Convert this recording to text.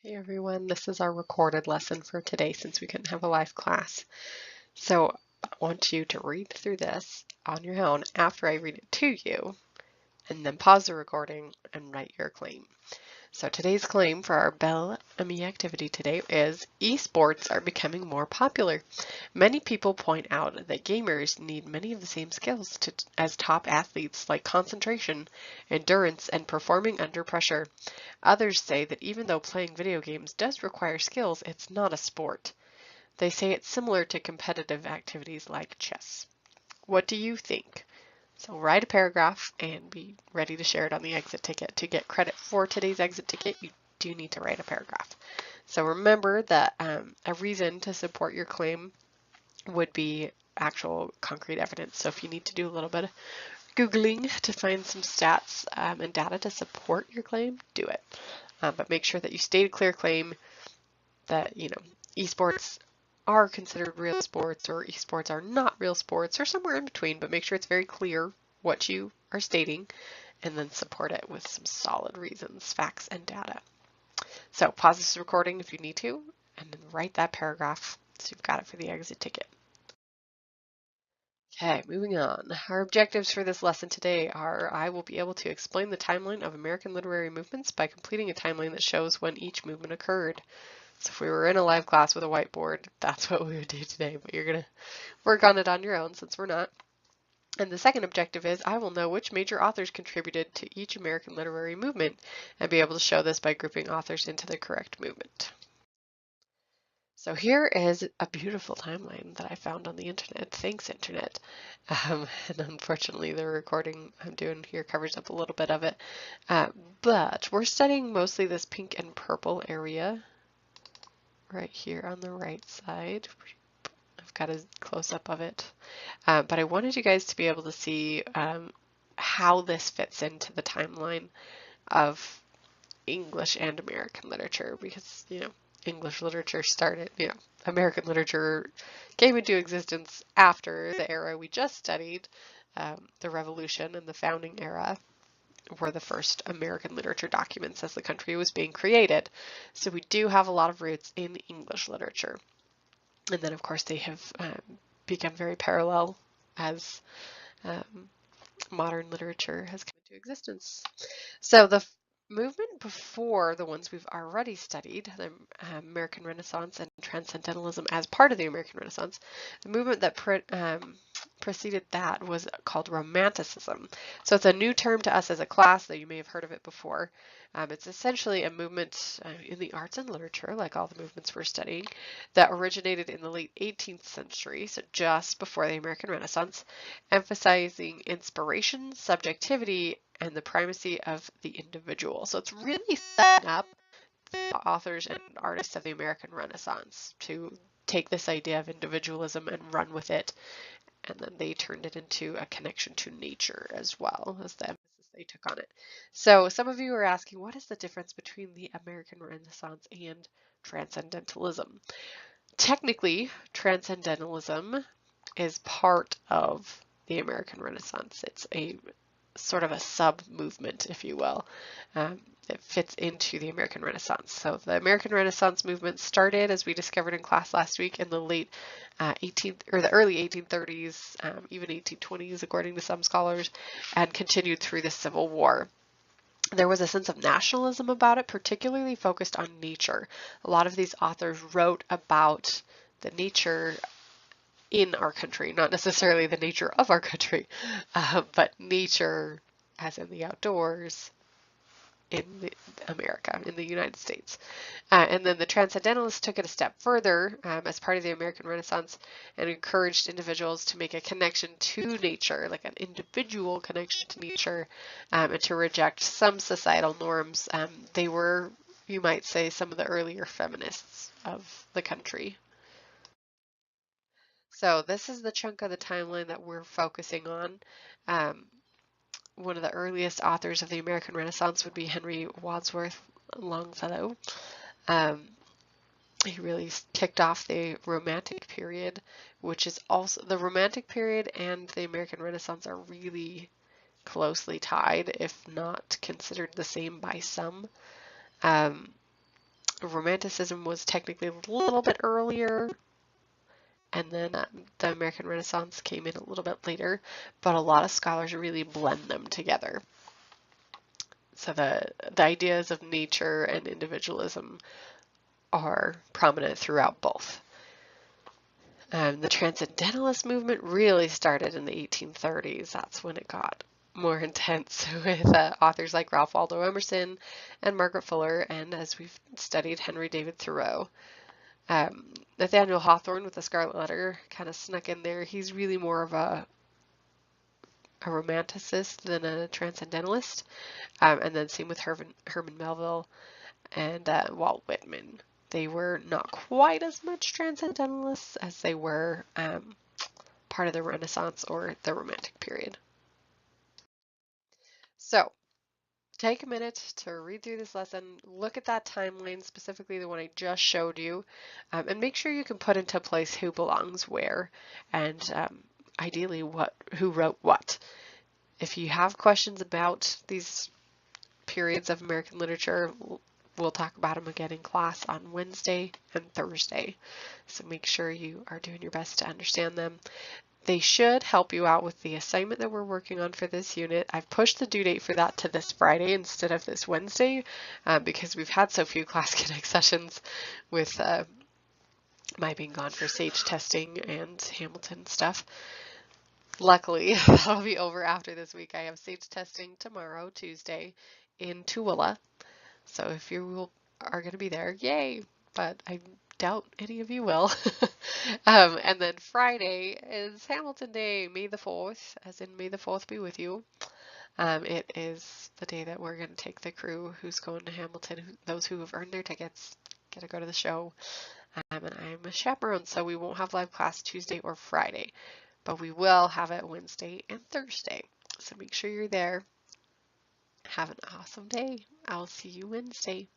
Hey everyone, this is our recorded lesson for today since we couldn't have a live class. So I want you to read through this on your own after I read it to you, and then pause the recording and write your claim. So today's claim for our Bell ME activity today is eSports are becoming more popular. Many people point out that gamers need many of the same skills as top athletes like concentration, endurance, and performing under pressure. Others say that even though playing video games does require skills, it's not a sport. They say it's similar to competitive activities like chess. What do you think? So write a paragraph and be ready to share it on the exit ticket. To get credit for today's exit ticket, you do need to write a paragraph. So remember that a reason to support your claim would be actual concrete evidence. So if you need to do a little bit of Googling to find some stats and data to support your claim, do it. But make sure that you state a clear claim that, esports are considered real sports or esports are not real sports or somewhere in between, but make sure it's very clear what you are stating and then support it with some solid reasons, facts, and data. So pause this recording if you need to and then write that paragraph so you've got it for the exit ticket. Okay, moving on. Our objectives for this lesson today are I will be able to explain the timeline of American literary movements by completing a timeline that shows when each movement occurred. So if we were in a live class with a whiteboard, that's what we would do today, but you're going to work on it on your own since we're not. And the second objective is I will know which major authors contributed to each American literary movement and be able to show this by grouping authors into the correct movement. So here is a beautiful timeline that I found on the internet. Thanks, internet. And unfortunately, the recording I'm doing here covers up a little bit of it. But we're studying mostly this pink and purple area right here on the right side. I've got a close-up of it. But I wanted you guys to be able to see how this fits into the timeline of English and American literature because, English literature started, American literature came into existence after the era we just studied, the Revolution and the founding era were the first American literature documents as the country was being created. So we do have a lot of roots in English literature. And then, of course, they have become very parallel as modern literature has come into existence. So the movement before the ones we've already studied, the American Renaissance and Transcendentalism as part of the American Renaissance, the movement that preceded that was called Romanticism. So it's a new term to us as a class, though you may have heard of it before. It's essentially a movement in the arts and literature, like all the movements we're studying, that originated in the late 18th century, so just before the American Renaissance, emphasizing inspiration, subjectivity, and the primacy of the individual. So it's really setting up the authors and artists of the American Renaissance to take this idea of individualism and run with it. And then they turned it into a connection to nature as well as the emphasis they took on it. So some of you are asking, what is the difference between the American Renaissance and Transcendentalism? Technically, Transcendentalism is part of the American Renaissance. It's a sort of a sub-movement, if you will. It fits into the American Renaissance. So the American Renaissance movement started, as we discovered in class last week, in the late 18th or the early 1830s, even 1820s, according to some scholars, and continued through the Civil War. There was a sense of nationalism about it, particularly focused on nature. A lot of these authors wrote about the nature in our country, not necessarily the nature of our country, but nature as in the outdoors in America, in the United States. And then the Transcendentalists took it a step further as part of the American Renaissance and encouraged individuals to make a connection to nature, like an individual connection to nature, and to reject some societal norms. They were, you might say, some of the earlier feminists of the country. So this is the chunk of the timeline that we're focusing on. One of the earliest authors of the American Renaissance would be Henry Wadsworth Longfellow. He really kicked off the Romantic period, which is also the Romantic period and the American Renaissance are really closely tied, if not considered the same by some. Romanticism was technically a little bit earlier, and then the American Renaissance came in a little bit later, but a lot of scholars really blend them together. So the ideas of nature and individualism are prominent throughout both. The Transcendentalist movement really started in the 1830s. That's when it got more intense with authors like Ralph Waldo Emerson and Margaret Fuller, and as we've studied, Henry David Thoreau. Nathaniel Hawthorne with the Scarlet Letter kind of snuck in there. He's really more of a romanticist than a transcendentalist. And then same with Herman Melville and Walt Whitman. They were not quite as much transcendentalists as they were part of the Renaissance or the Romantic period. So take a minute to read through this lesson, look at that timeline, specifically the one I just showed you, and make sure you can put into place who belongs where, and ideally who wrote what. If you have questions about these periods of American literature, we'll talk about them again in class on Wednesday and Thursday. So make sure you are doing your best to understand them. They should help you out with the assignment that we're working on for this unit. I've pushed the due date for that to this Friday instead of this Wednesday because we've had so few Class Connect sessions with my being gone for SAGE testing and Hamilton stuff. Luckily, that'll be over after this week. I have SAGE testing tomorrow, Tuesday, in Tooele. So if you are going to be there, yay! But I doubt any of you will. And then Friday is Hamilton Day, May the 4th, as in May the 4th be with you. It is the day that we're going to take the crew who's going to Hamilton, those who have earned their tickets, get to go to the show. And I'm a chaperone, so we won't have live class Tuesday or Friday, but we will have it Wednesday and Thursday. So make sure you're there. Have an awesome day. I'll see you Wednesday.